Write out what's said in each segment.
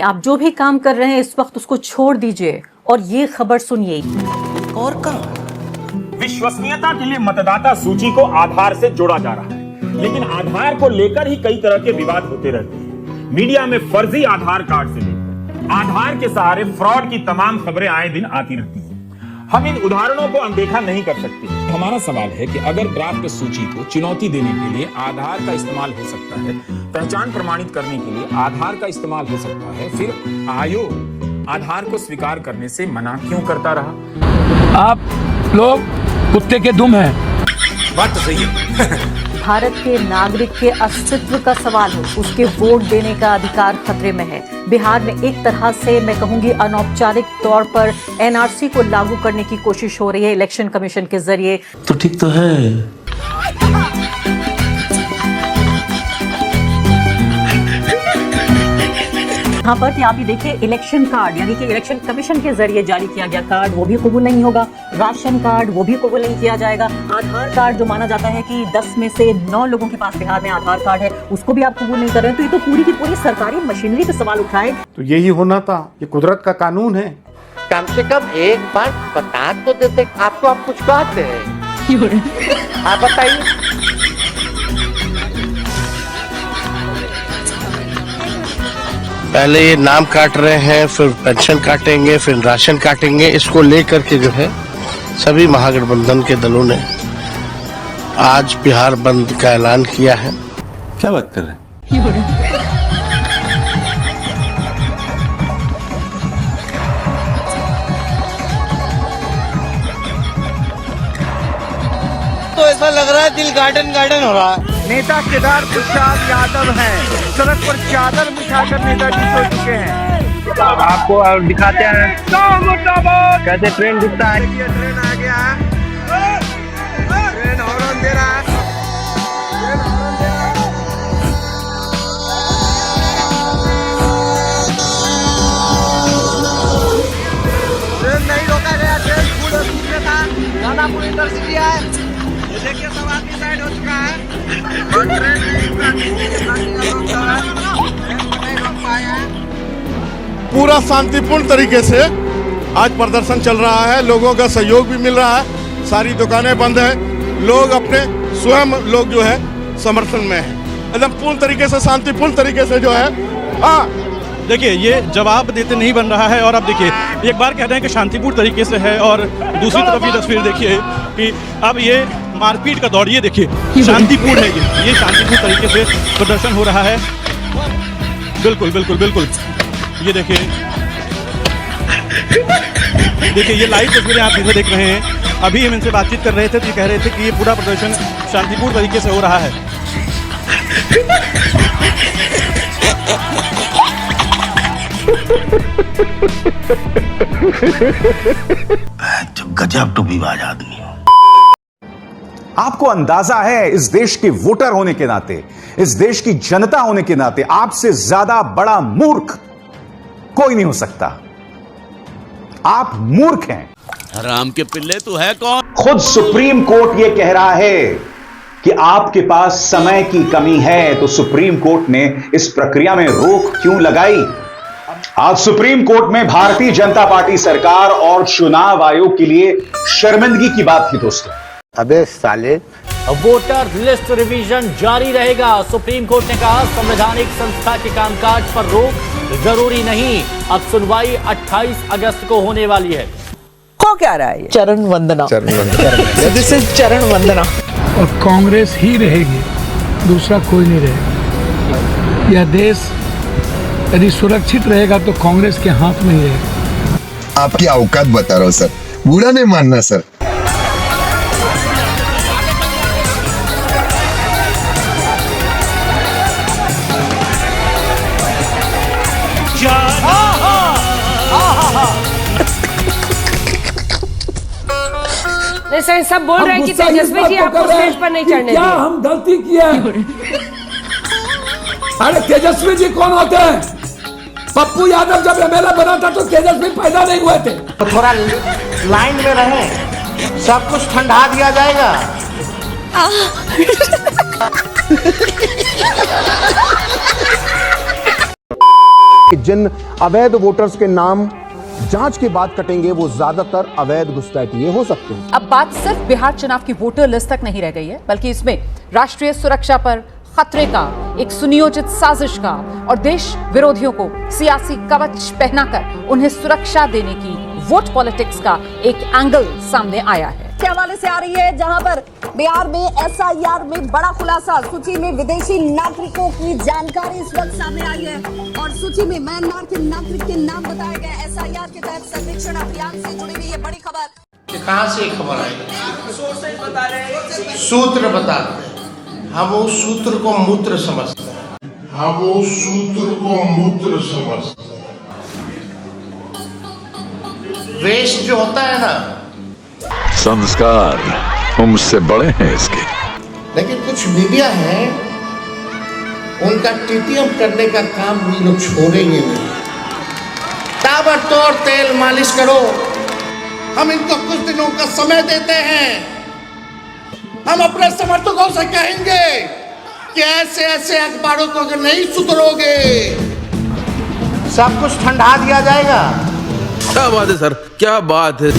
आप जो भी काम कर रहे हैं इस वक्त उसको छोड़ दीजिए और ये खबर सुनिए। और का विश्वसनीयता के लिए मतदाता सूची को आधार से जोड़ा जा रहा है, लेकिन आधार को लेकर ही कई तरह के विवाद होते रहते हैं। मीडिया में फर्जी आधार कार्ड से लेकर आधार के सहारे फ्रॉड की तमाम खबरें आए दिन आती रहती हैं। हम इन उदाहरणों को अनदेखा नहीं कर सकते। हमारा सवाल है कि अगर ड्राफ्ट सूची को चुनौती देने के लिए आधार का इस्तेमाल हो सकता है, पहचान प्रमाणित करने के लिए आधार का इस्तेमाल हो सकता है, फिर आयोग आधार को स्वीकार करने से मना क्यों करता रहा? आप लोग कुत्ते के दुम हैं। बात तो सही है। भारत के नागरिक के अस्तित्व का सवाल हो, उसके वोट देने का अधिकार खतरे में है। बिहार में एक तरह से मैं कहूंगी अनौपचारिक तौर पर एनआरसी को लागू करने की कोशिश हो रही है इलेक्शन कमीशन के जरिए। तो ठीक तो है। यहाँ पर आप ये देखिए इलेक्शन कार्ड यानी कि इलेक्शन कमीशन के जरिए जारी किया गया कार्ड वो भी कबूल नहीं होगा। राशन कार्ड वो भी कबूल नहीं किया जाएगा। आधार कार्ड जो माना जाता है कि 10 में से 9 लोगों के पास बिहार में आधार कार्ड है उसको भी आप कबूल नहीं कर रहे हैं। तो ये तो पूरी की पूरी सरकारी मशीनरी पे सवाल उठाए। तो यही होना था, ये कुदरत का कानून है। कम से कम एक बार बता तो देते। आपको आप कुछ कहते हैं, आप बताइए। पहले ये नाम काट रहे हैं, फिर पेंशन काटेंगे, फिर राशन काटेंगे। इसको लेकर के जो है सभी महागठबंधन के दलों ने आज बिहार बंद का ऐलान किया है। क्या बात कर रहे हैं? तो ऐसा लग रहा है दिल गार्डन गार्डन हो रहा है। नेता केदार प्रसाद यादव हैं, सड़क पर चादर बिछाकर नेताजी सो चुके हैं। आपको दिखाते हैं कैसे ट्रेन दिखता है। ये ट्रेन आ गया, ट्रेन हॉर्न दे रहा है, ट्रेन हॉर्न दे रहा है। ट्रेन नहीं रोका गया, ट्रेन फुल स्पीड में था। दानापुर इंटरसिटी है, ये देखिए सब आदमी साइड हो चुका है और ट्रेन नहीं रोक पाया है। पूरा शांतिपूर्ण तरीके से आज प्रदर्शन चल रहा है। लोगों का सहयोग भी मिल रहा है। सारी दुकानें बंद हैं। लोग अपने स्वयं लोग जो है समर्थन में है। एकदम पूर्ण तरीके से शांतिपूर्ण तरीके से जो है। हाँ देखिए ये जवाब देते नहीं बन रहा है। और अब देखिए एक बार कह रहे हैं कि शांतिपूर्ण तरीके से है और दूसरी तरफ ये तस्वीर देखिए कि अब ये मारपीट का दौर। ये देखिए शांतिपूर्ण है, ये शांतिपूर्ण तरीके से प्रदर्शन हो रहा है। बिल्कुल बिल्कुल बिल्कुल। ये देखिए ये लाइव तस्वीरें आप इधर देख रहे हैं। अभी हम इनसे बातचीत कर रहे थे तो ये कह रहे थे कि ये पूरा प्रदर्शन शांतिपूर्ण तरीके से हो रहा है। गजब टूबीबाज आदमी हो। आपको अंदाजा है इस देश के वोटर होने के नाते, इस देश की जनता होने के नाते आपसे ज्यादा बड़ा मूर्ख कोई नहीं हो सकता। आप मूर्ख हैं। राम के पिल्ले तो है कौन? खुद सुप्रीम कोर्ट यह कह रहा है कि आपके पास समय की कमी है, तो सुप्रीम कोर्ट ने इस प्रक्रिया में रोक क्यों लगाई? आज सुप्रीम कोर्ट में भारतीय जनता पार्टी सरकार और चुनाव आयोग के लिए शर्मिंदगी की बात थी दोस्तों। अबे साले, वोटर लिस्ट रिवीजन जारी रहेगा। सुप्रीम कोर्ट ने कहा संवैधानिक संस्था के कामकाज पर रोक जरूरी नहीं। अब सुनवाई 28 अगस्त को होने वाली है। हो क्या रहा है? चरण वंदना। दिस इज चरण वंदना। और कांग्रेस ही रहेगी, दूसरा कोई नहीं रहेगा। यह देश यदि सुरक्षित रहेगा तो कांग्रेस के हाथ में ही रहेगा। आपकी औकात बता रहा हूँ सर, बुरा नहीं मानना सर। सर सब बोल रहे हैं कि तेजस्वी जी आपको स्टेज पर नहीं चढ़ने क्या हम गलती किया? अरे तेजस्वी जी कौन होते हैं? पप्पू यादव जब एमएलए बना था तो तेजस्वी पैदा नहीं हुए थे। तो थोड़ा लाइन में रहें, सब कुछ ठंडा दिया जाएगा। जिन अवैध वोटर्स के नाम जांच के बाद कटेंगे वो ज्यादातर अवैध घुसपैठिए हो सकते हैं। अब बात सिर्फ बिहार चुनाव की वोटर लिस्ट तक नहीं रह गई है, बल्कि इसमें राष्ट्रीय सुरक्षा पर खतरे का, एक सुनियोजित साजिश का और देश विरोधियों को सियासी कवच पहनाकर उन्हें सुरक्षा देने की वोट पॉलिटिक्स का एक एंगल सामने आया है। के हवाले से आ रही है, जहां पर बिहार में एसआईआर में बड़ा खुलासा, सूची में विदेशी नागरिकों की जानकारी इस वक्त सामने आई है और सूची में म्यांमार के नागरिक के नाम बताए गए। एसआईआर के तहत सर्वेक्षण अभियान से जुड़ी हुई ये बड़ी खबर। कहाँ से खबर आई? सूत्र बता रहे, हम उस सूत्र को मूत्र समझते हैं, हम उस सूत्र को मूत्र समझते हैं। वेश जो होता है ना, संस्कार मुझसे बड़े हैं इसके। लेकिन कुछ मीडिया है, उनका टीटीएम करने का काम भी लोग छोड़ेंगे नहीं। ताबड़तोड़ तेल मालिश करो, हम इनको कुछ दिनों का समय देते हैं। हम अपने समर्थकों से कहेंगे कि ऐसे ऐसे अखबारों को अगर नहीं सुधरोगे, सब कुछ ठंडा दिया जाएगा। क्या बात है सर, क्या बात है।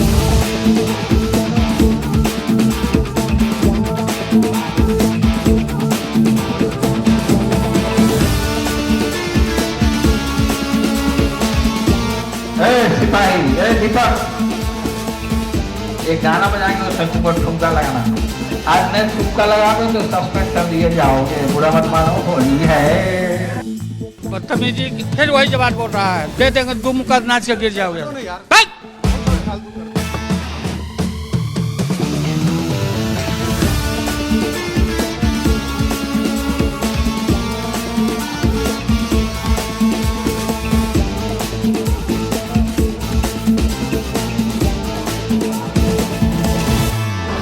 सिपाही, दीपक, एक गाना बजाएंगे और सबके ऊपर ठुमका लगाना। आज नहीं ठुमका लगा दो तो सस्पेंड कर दिए जाओगे, बुरा मत मानो, होली है। बदतमीजी, फिर वही जवाब बोल रहा है, दे देंगे 2 मुक्का नाच के गिर जाओगे।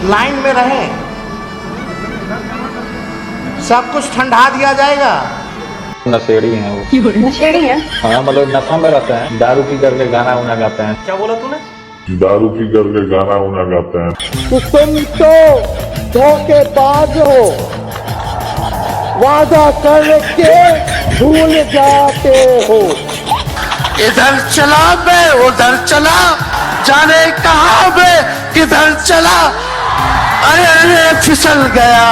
लाइन में रहें, सब कुछ ठंडा दिया जाएगा। नशेड़ी हैं वो। नशेड़ी है? हाँ, मतलब नशा में रहते हैं, दारू पी करके गाना उना गाते हैं। क्या बोला तूने? दारू पी करके गाना उना गाते हैं। तो तुम तो धोखेबाज हो, वादा करके भूल जाते हो। इधर चला बे, उधर चला, जाने कहाँ बे, किधर चला, अरे अरे फिसल गया,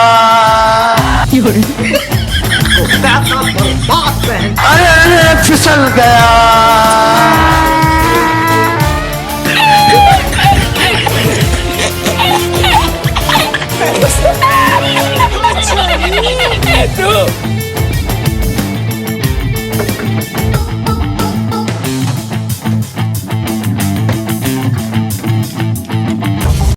अरे अरे फिसल गया।